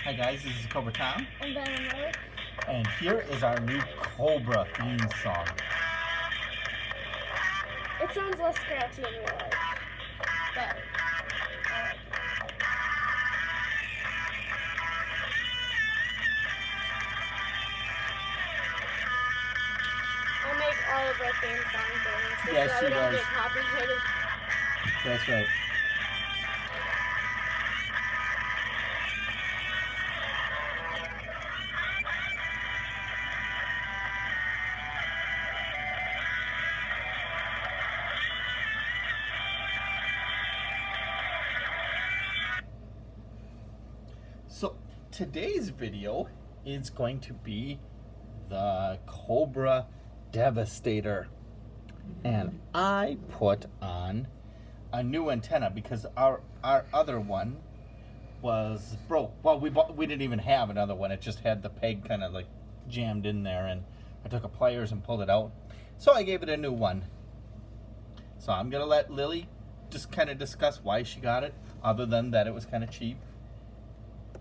Hi guys, this is Cobra Tom, And then another. and here is our new Cobra theme song. It sounds less scratchy in real life, but I like it. I make all of our theme song things just Yes, so she we don't does. get copyrighted. That's right. So today's video is going to be the Cobra Devastator, and I put on a new antenna because our other one was broke. Well, we didn't even have another one. It just had the peg kind of like jammed in there, and I took a pliers and pulled it out. So I gave it a new one. So I'm gonna let Lily just kind of discuss why she got it, other than that it was kind of cheap.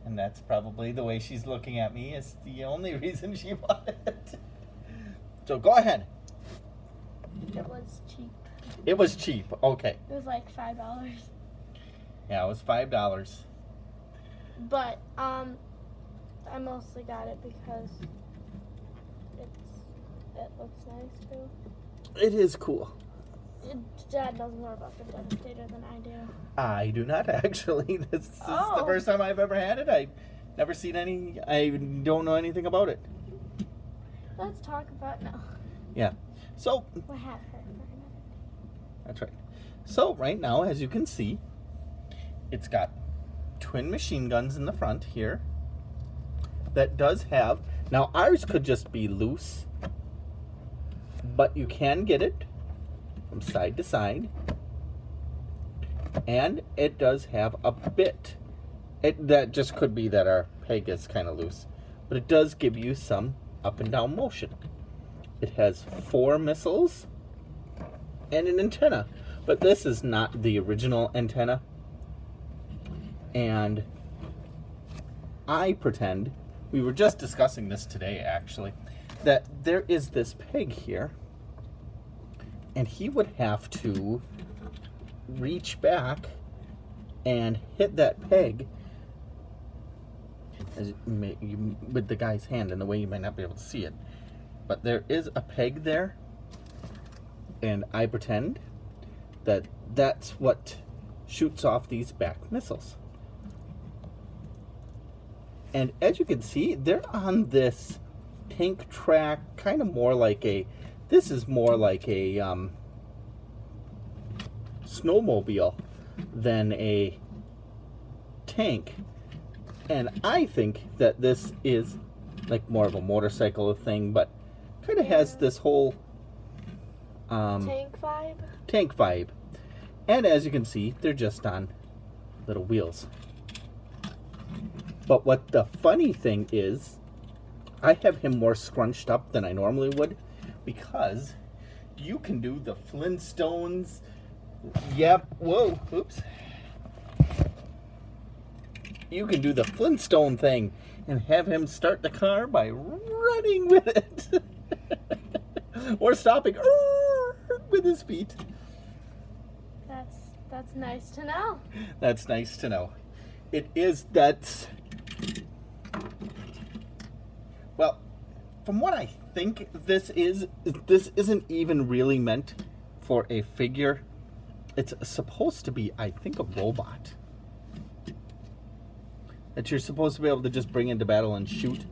And that's probably the way she's looking at me, is the only reason she wanted it. So go ahead. It was cheap. It was cheap. Okay. It was like $5. Yeah, it was $5. But I mostly got it because it looks nice too. It is cool. Dad knows more about the Devastator than I do. I do not actually. This is the Oh. first time I've ever had it. I've never seen any. I don't know anything about it. Let's talk about now. Yeah. So We'll have her for a minute. that's right. So right now, as you can see, it's got twin machine guns in the front here. That does have, now ours could just be loose, but you can get it from side to side, and it does have a bit. That just could be that our peg is kind of loose, but it does give you some up and down motion. It has 4 missiles and an antenna, but this is not the original antenna. And I pretend, we were just discussing this today actually, that there is this peg here, and he would have to reach back and hit that peg with the guy's hand, in the way you might not be able to see it. But there is a peg there, and I pretend that that's what shoots off these back missiles. And as you can see, they're on this tank track, kind of more like this is more like a snowmobile than a tank. And I think that this is like more of a motorcycle thing, but kind of has this whole Tank vibe? tank vibe. And as you can see, they're just on little wheels. But what the funny thing is, I have him more scrunched up than I normally would, because you can do the Flintstones. Yep, whoa, oops. You can do the Flintstone thing and have him start the car by running with it. Or stopping with his feet. That's nice to know. That's nice to know. It is, that's, well, from what I think this isn't even really meant for a figure. It's supposed to be, I think, a robot that you're supposed to be able to just bring into battle and shoot.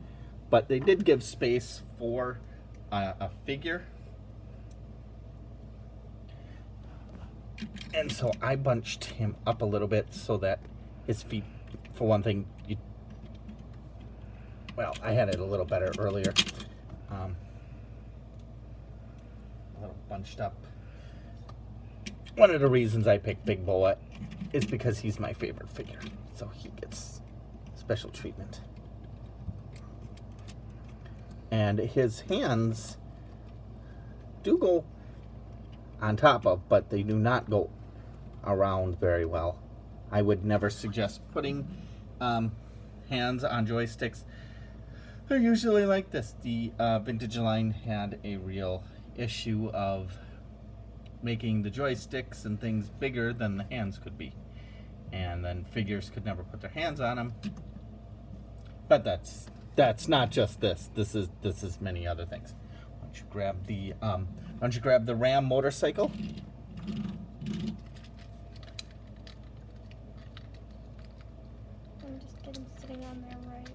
But they did give space for a figure. And so I bunched him up a little bit so that his feet, for one thing, well, I had it a little better earlier. A little bunched up. One of the reasons I picked Big Boa is because he's my favorite figure. So he gets special treatment. And his hands do go on top of, but they do not go around very well. I would never suggest putting hands on joysticks, they're usually like this. The vintage line had a real issue of making the joysticks and things bigger than the hands could be, and then figures could never put their hands on them. But that's not just this. This is many other things. Why don't you grab the Ram motorcycle? I'm just getting sitting on there, right?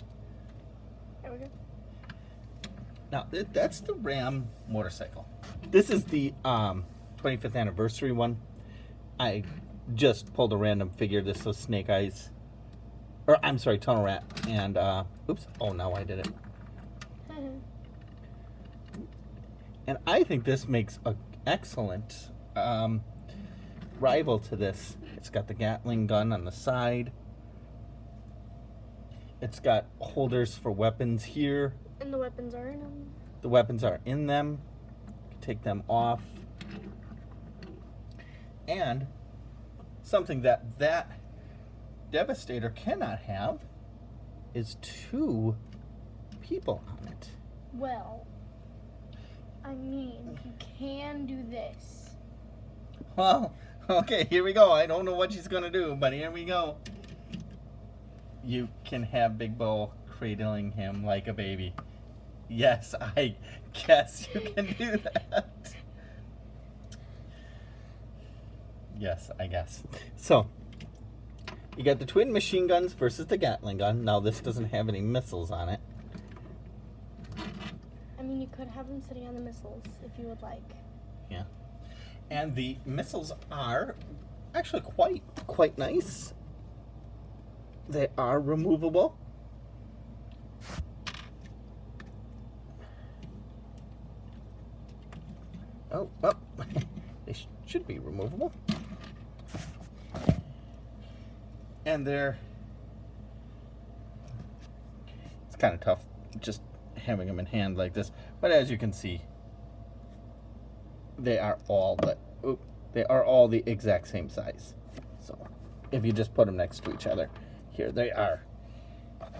There we go. Now, that's the Ram motorcycle. This is the 25th anniversary one. I just pulled a random figure. This was Snake Eyes. Or, I'm sorry, Tunnel Rat. And, oops. Oh, now I did it. And I think this makes an excellent rival to this. It's got the Gatling gun on the side. It's got holders for weapons here. And the weapons are in them. The weapons are in them. You can take them off. And something that Devastator cannot have is 2 people on it. Well, I mean, you can do this. Well, okay, here we go. I don't know what she's going to do, but here we go. You can have Big Bo cradling him like a baby. Yes, I guess you can do that. Yes, I guess. So, you got the twin machine guns versus the Gatling gun. Now, this doesn't have any missiles on it. I mean, you could have them sitting on the missiles if you would like. Yeah. And the missiles are actually quite nice. They are removable. Oh, well, they should be removable. And it's kind of tough just having them in hand like this. But as you can see, they are all the exact same size. So if you just put them next to each other, here they are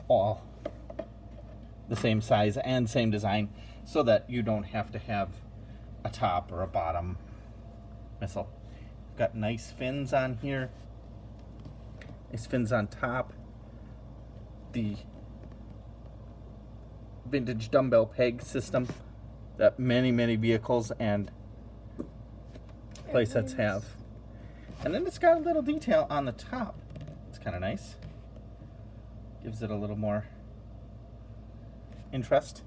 all the same size and same design, so that you don't have to have a top or a bottom missile. Got nice fins on here. Nice fins on top. The vintage dumbbell peg system that many vehicles and playsets have. And then it's got a little detail on the top. It's kind of nice. Gives it a little more interest.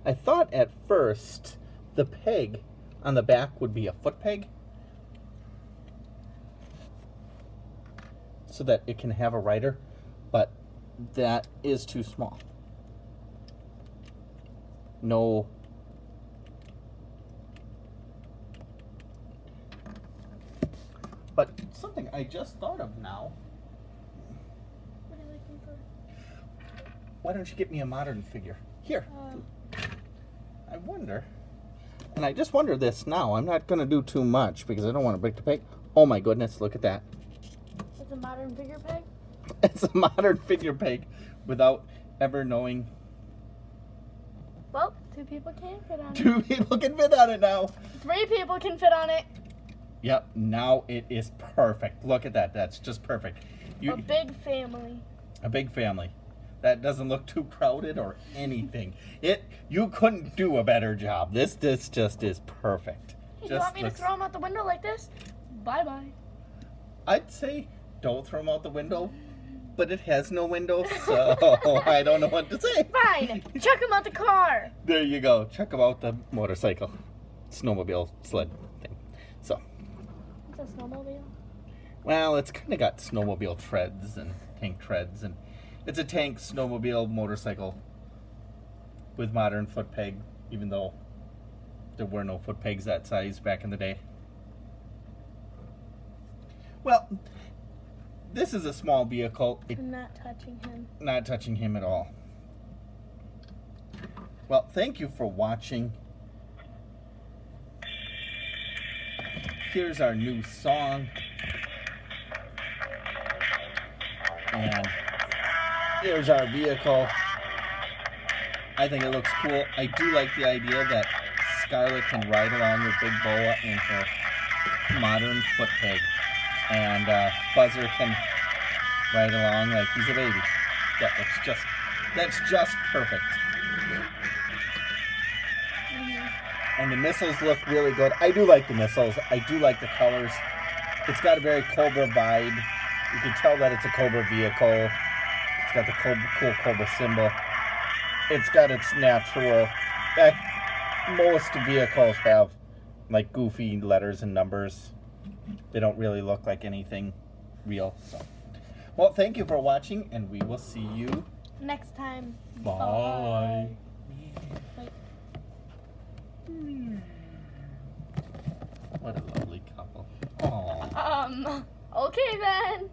I thought at first the peg on the back would be a foot peg, so that it can have a rider, but that is too small. No. But something I just thought of now. What are you looking for? Why don't you get me a modern figure? Here. I wonder. And I just wonder this now. I'm not going to do too much because I don't want to break the peg. Oh my goodness, look at that. It's a modern figure peg? It's a modern figure peg without ever knowing. Well, 2 people can fit on it. 2 people can fit on it now. 3 people can fit on it. Yep, now it is perfect. Look at that. That's just perfect. A big family. A big family. That doesn't look too crowded or anything. You couldn't do a better job. This just is perfect. Hey, you want me to throw them out the window like this? Bye-bye. I'd say don't throw them out the window, but it has no window, so I don't know what to say. Fine. Chuck them out the car. There you go. Chuck them out the motorcycle. Snowmobile sled thing. So. It's a snowmobile? Well, it's kind of got snowmobile treads and tank treads, and it's a tank snowmobile motorcycle with modern foot peg, even though there were no foot pegs that size back in the day. Well, this is a small vehicle. I'm not touching him. Not touching him at all. Well, thank you for watching. Here's our new song. And here's our vehicle. I think it looks cool. I do like the idea that Scarlett can ride along with Big Boa in her modern foot peg. And Buzzer can ride along like he's a baby. That's just perfect. And the missiles look really good. I do like the missiles. I do like the colors. It's got a very Cobra vibe. You can tell that it's a Cobra vehicle. It's got the cool Cobra symbol. It's got its natural. Most vehicles have like goofy letters and numbers. They don't really look like anything real. So, well, thank you for watching, and we will see you next time. Bye. Wait. What a lovely couple. Aww. Okay then.